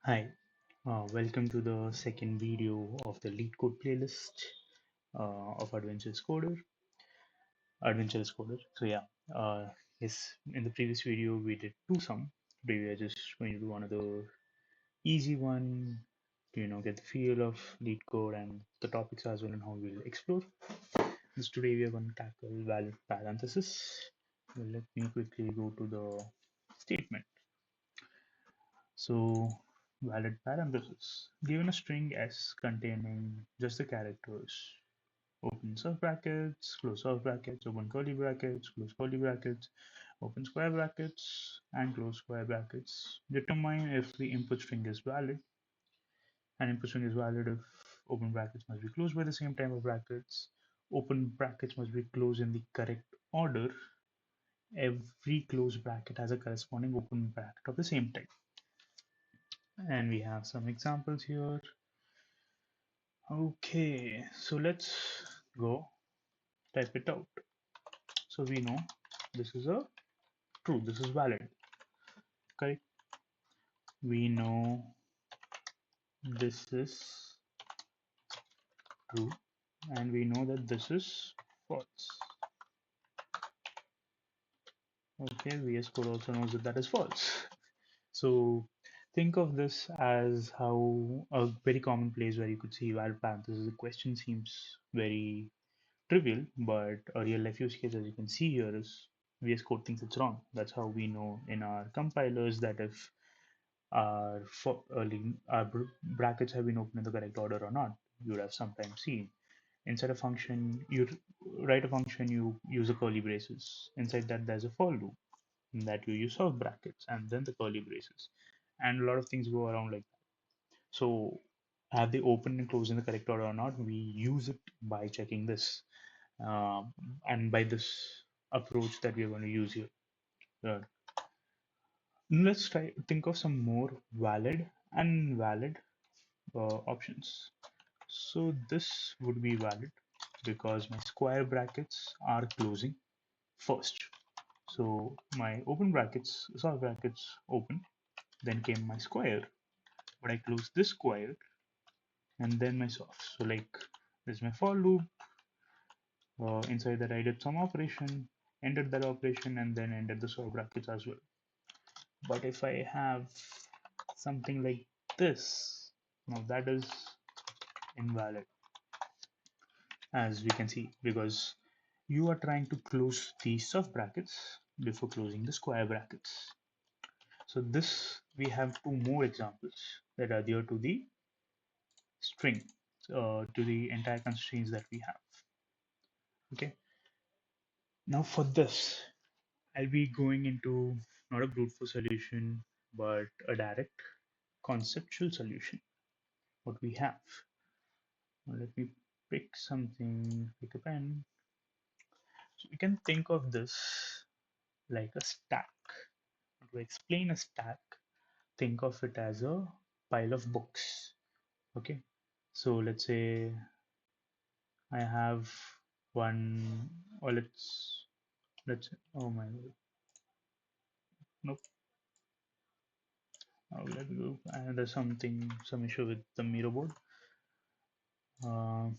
Hi, welcome to the second video of the Leetcode playlist of Adventurous Coder. Yes, in the previous video we did two sum. Today we are just going to do another easy one to get the feel of Leetcode and the topics as well and how we'll explore. This today we are going to tackle valid parenthesis. Well, let me quickly go to the statement. So, valid parenthesis. Given a string S containing just the characters, open curly brackets, close curly brackets, open curly brackets, close curly brackets, open square brackets, and close square brackets. Determine if the input string is valid. An input string is valid if open brackets must be closed by the same type of brackets. Open brackets must be closed in the correct order. Every closed bracket has a corresponding open bracket of the same type. And we have some examples here. Okay, so let's go type it out. So we know this is a true, this is valid, correct? We know this is true, and we know that this is false. Okay, VS Code also knows that that is false. So think of this as how a very common place where you could see valid parentheses. The question seems very trivial, but a real life use case, as you can see here, is VS Code thinks it's wrong. That's how we know in our compilers that if our brackets have been opened in the correct order or not. You would have sometimes seen inside a function, you write a function, you use a curly braces. Inside that, there's a for loop that you use of brackets and then the curly braces, and a lot of things go around like that. So have they opened and closed in the correct order or not? We use it by checking this and by this approach that we are going to use here. Uh, let's try think of some more valid and invalid options. So this would be valid because my square brackets are closing first. So my open brackets, square brackets open, then came my square, but I close this square and then my soft. So like this is my for loop. Inside that I did some operation, ended that operation, and then ended the square brackets as well. But if I have something like this, now that is invalid, as we can see, because you are trying to close the sub brackets before closing the square brackets. So this, we have two more examples that are there to the string, to the entire constraints that we have. Okay, now for this, I'll be going into not a brute force solution, but a direct conceptual solution. What we have. Now let me pick something, pick a pen. So you can think of this like a stack. To explain a stack, think of it as a pile of books. Okay, so let's say I have one, or let's oh my god, nope. Let me go. There's some issue with the Miro board. Uh,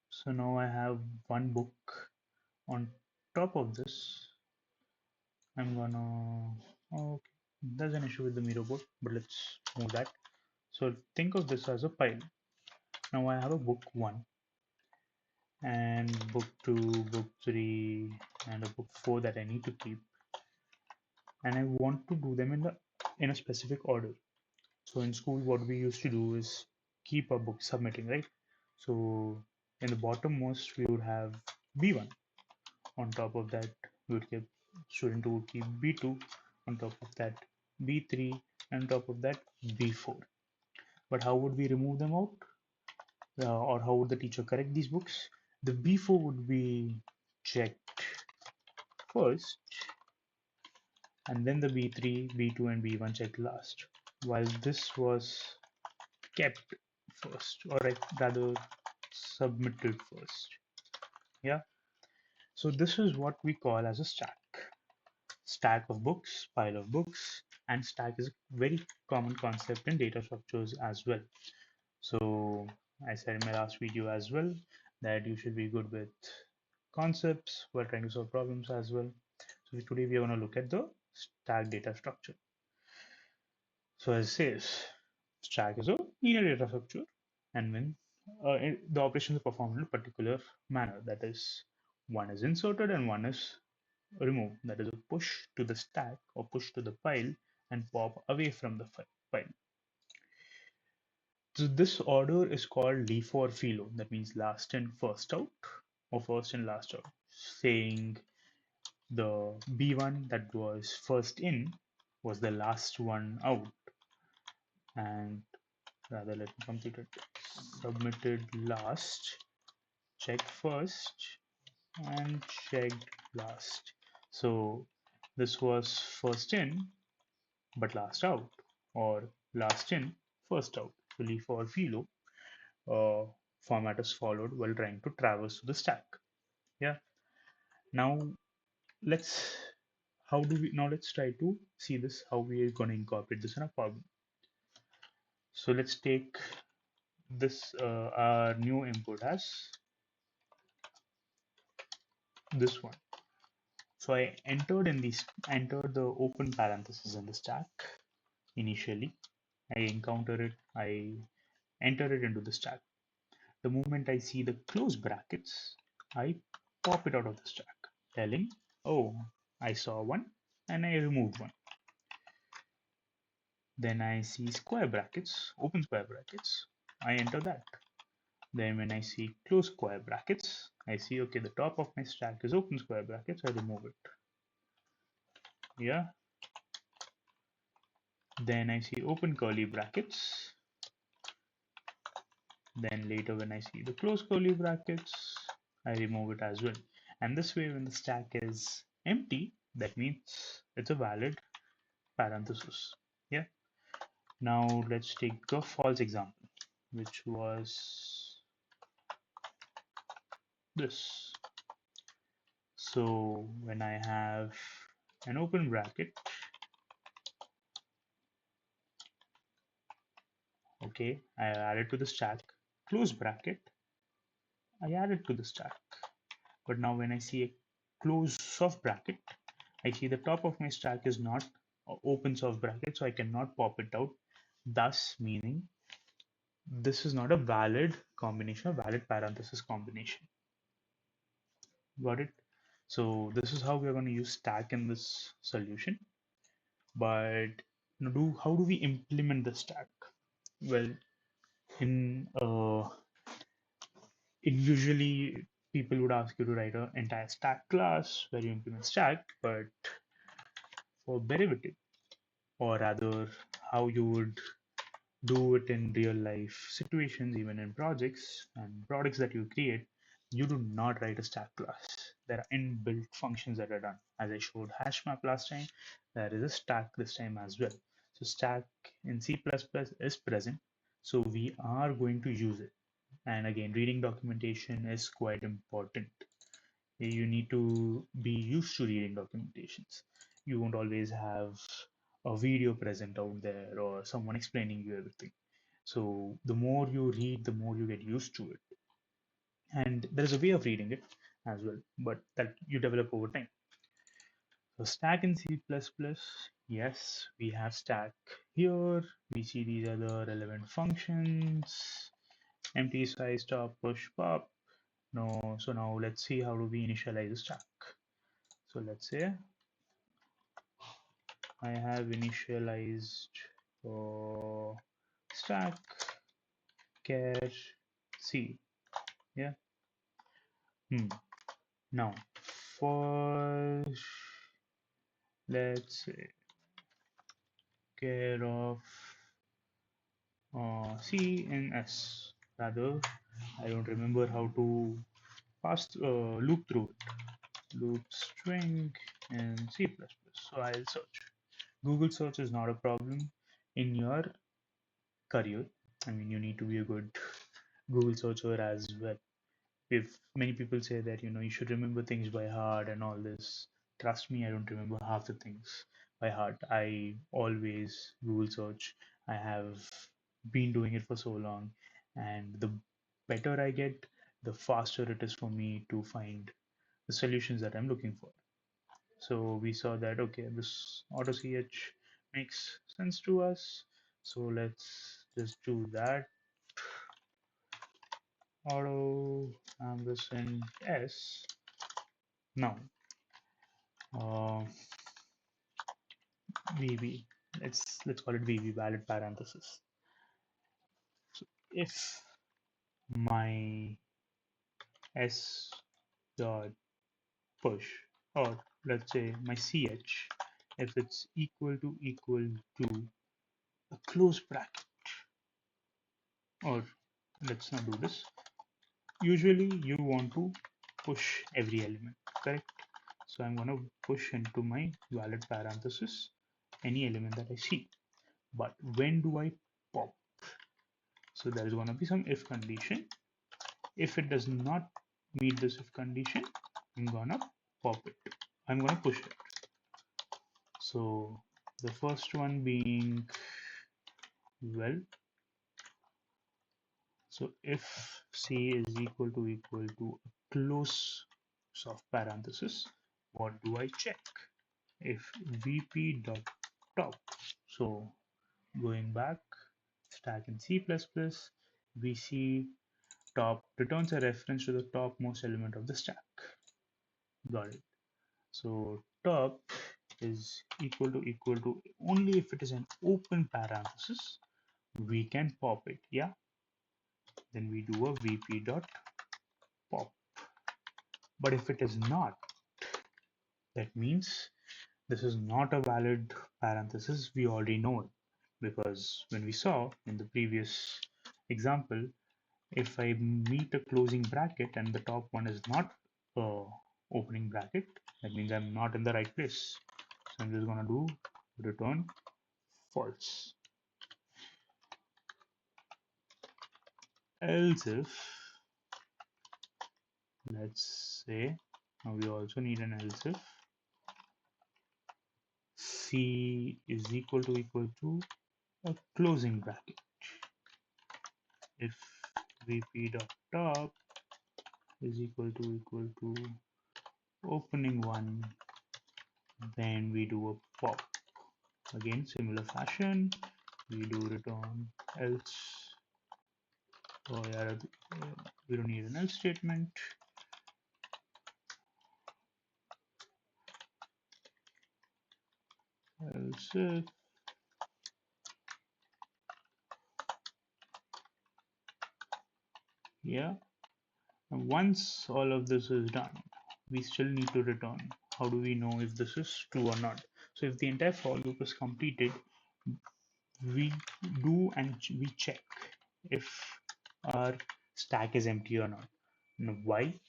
so now I have one book. On top of this, I'm gonna. Oh, okay, there's an issue with the Miro board, but let's move that. So think of this as a pile. Now I have a book one, and book two, book three, and a book four that I need to keep, and I want to do them in a specific order. So in school, what we used to do is keep a book submitting, right? So in the bottommost, we would have B1. On top of that, we would keep student 2 would keep B2. On top of that, B3. And on top of that, B4. But how would we remove them out? Or how would the teacher correct these books? The B4 would be checked first, and then the B3, B2, and B1 checked last. While this was kept first, or rather submitted first. Yeah. So this is what we call as a stack. Stack of books, pile of books, and stack is a very common concept in data structures as well. So I said in my last video as well that you should be good with concepts while trying to solve problems as well. So today we are going to look at the stack data structure. So as it says, stack is a linear data structure, and when the operations are performed in a particular manner, that is, one is inserted and one is removed, that is, a push to the stack or push to the pile and pop away from the pile. So this order is called LIFO or FILO, that means last in, first out, or first in, last out, saying the B1 that was first in was the last one out, and rather let me complete it. Submitted last, checked first, and checked last. So this was first in but last out, or last in, first out. So LIFO or FILO format is followed while trying to traverse the stack. Yeah. Now let's let's try to see this how we are going to incorporate this in a problem. So let's take this our new input as this one. So I entered the open parenthesis in the stack initially. I encounter it, I enter it into the stack. The moment I see the close brackets, I pop it out of the stack, telling, oh, I saw one and I removed one. Then I see square brackets, open square brackets, I enter that. Then when I see close square brackets, I see, okay, the top of my stack is open square brackets, I remove it. Yeah. Then I see open curly brackets. Then later when I see the close curly brackets, I remove it as well. And this way when the stack is empty, that means it's a valid parenthesis. Yeah. Now let's take a false example, which was this. So when I have an open bracket, okay, I add it to the stack, close bracket, I add it to the stack. But now when I see a close soft bracket, I see the top of my stack is not open soft bracket, so I cannot pop it out, thus meaning this is not a valid combination, a valid parenthesis combination. Got it? So this is how we are going to use stack in this solution. But how do we implement the stack? Well, in usually people would ask you to write an entire stack class where you implement stack, but for derivative, or rather how you would do it in real life situations, even in projects and products that you create, you do not write a stack class. There are inbuilt functions that are done. As I showed hash map last time, there is a stack this time as well. So stack in C++ is present. So we are going to use it. And again, reading documentation is quite important. You need to be used to reading documentations. You won't always have a video present out there or someone explaining you everything. So the more you read, the more you get used to it. And there's a way of reading it as well, but that you develop over time. So stack in C++, yes, we have stack here. We see these are the relevant functions, empty size, stop, push, pop. No, so now let's see how do we initialize the stack. So let's say I have initialized stack char C. Yeah. Now for let's say care of C in S. Rather, I don't remember how to pass loop through it. Loop string in C++. So I'll search. Google search is not a problem in your career. I mean, you need to be a good Google searcher as well. If many people say that you should remember things by heart and all this, trust me, I don't remember half the things. by heart. I always Google search. I have been doing it for so long, and the better I get, the faster it is for me to find the solutions that I'm looking for. So we saw that okay, this auto ch makes sense to us. So let's just do that. Auto ampersand s. Now, uh, VB. Let's call it VB, valid parenthesis. So if my s dot push, or let's say my ch, if it's equal to a close bracket, or let's not do this. Usually you want to push every element, correct? So I'm going to push into my valid parenthesis any element that I see. But when do I pop? So there is going to be some if condition. If it does not meet this if condition, I'm going to pop it. I'm going to push it. So the first one being, well, so if C is equal to a close soft parenthesis, what do I check? If vp dot top. So going back, stack in C++, we see top returns a reference to the topmost element of the stack. Got it. So top is equal to only if it is an open parenthesis, we can pop it. Yeah. Then we do a vp dot pop. But if it is not, that means this is not a valid parenthesis. We already know it because when we saw in the previous example, if I meet a closing bracket and the top one is not a opening bracket, that means I'm not in the right place. So I'm just gonna do return false. Else if, let's say, now we also need an else if C is equal to a closing bracket. If vp dot top is equal to opening one, then we do a pop. Again, similar fashion, we do return else. Oh yeah, we don't need an else statement. Else if, yeah. And once all of this is done, we still need to return. How do we know if this is true or not? So if the entire for loop is completed, we do and we check if our stack is empty or not. Now, why?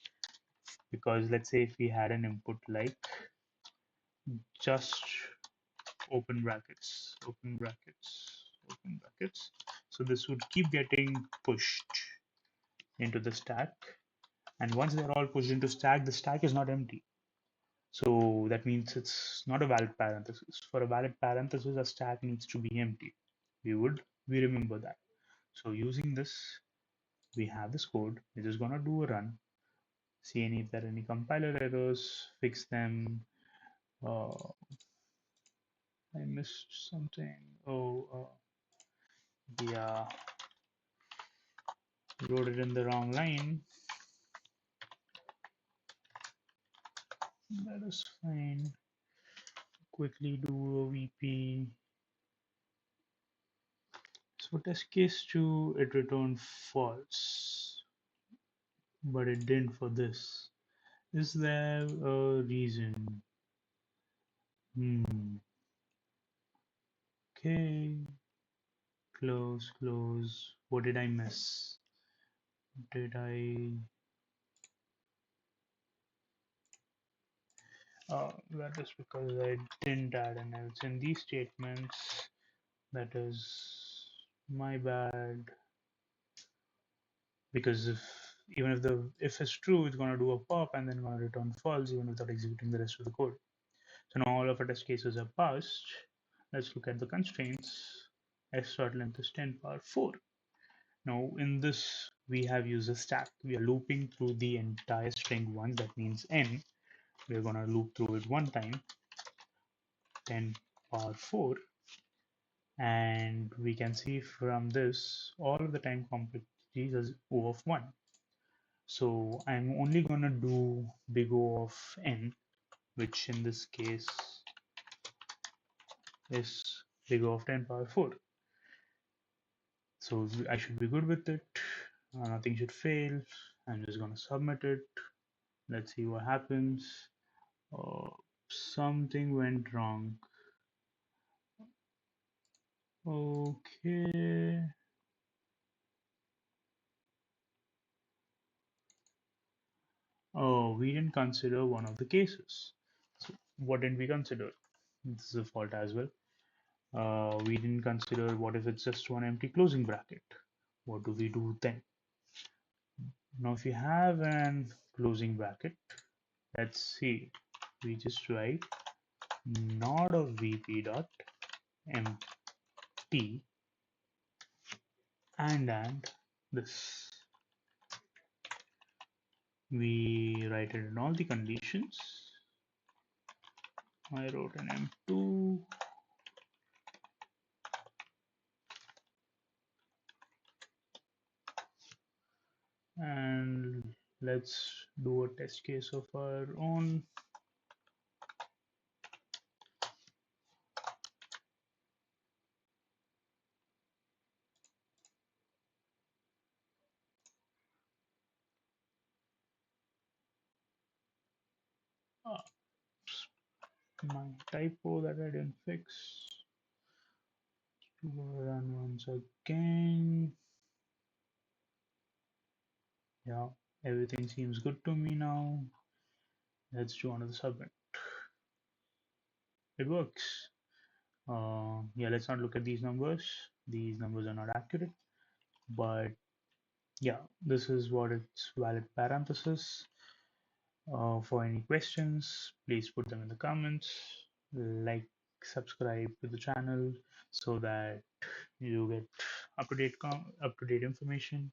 Because let's say if we had an input like just open brackets, open brackets, open brackets. So this would keep getting pushed into the stack. And once they're all pushed into stack, the stack is not empty. So that means it's not a valid parenthesis. For a valid parenthesis, a stack needs to be empty. We remember that. So using this, we have this code. We're just gonna do a run, see if there are any compiler errors, fix them. Uh, I missed something. Oh, yeah, wrote it in the wrong line. That is fine. Quickly do a VP. So test case 2, it returned false, but it didn't for this. Is there a reason? Okay, close. What did I miss? Did I? That is because I didn't add an else in these statements. That is my bad. Because even if is true, it's gonna do a pop and then gonna return false even without executing the rest of the code. So now all of our test cases are passed. Let's look at the constraints. S dot length is 10 power 4. Now in this we have used a stack. We are looping through the entire string once, that means n. We're gonna loop through it one time, 10 power 4, and we can see from this all of the time complexities as O of 1. So I'm only gonna do big O of n, which in this case is big O of 10 power 4. So I should be good with it. Nothing should fail. I'm just gonna submit it. Let's see what happens. Oh, something went wrong. Okay. Oh, we didn't consider one of the cases. So what didn't we consider? This is a fault as well. We didn't consider what if it's just one empty closing bracket. What do we do then? Now, if you have an closing bracket, let's see. We just write node of vp dot empty and this. We write it in all the conditions. I wrote an M2 and let's do a test case of our own. Uh, my typo that I didn't fix. Run once again. Yeah, everything seems good to me now. Let's do another submit. It works. Yeah, let's not look at these numbers. These numbers are not accurate, but yeah, this is what it's valid parenthesis. For any questions, please put them in the comments. Like, subscribe to the channel so that you get up to date information.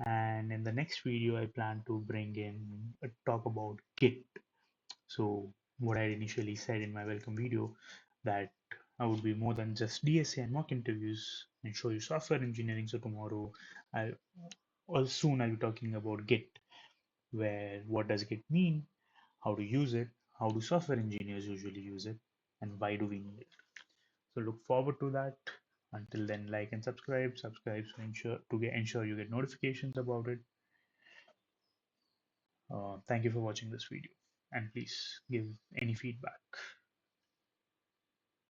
And in the next video, I plan to bring in a talk about Git. So what I initially said in my welcome video, that I would be more than just DSA and mock interviews and show you software engineering. So tomorrow, I or soon I'll be talking about Git, where what does Git mean, how to use it, how do software engineers usually use it, and why do we need it. So look forward to that. Until then, like and subscribe. Subscribe to ensure you get notifications about it. Thank you for watching this video, and please give any feedback.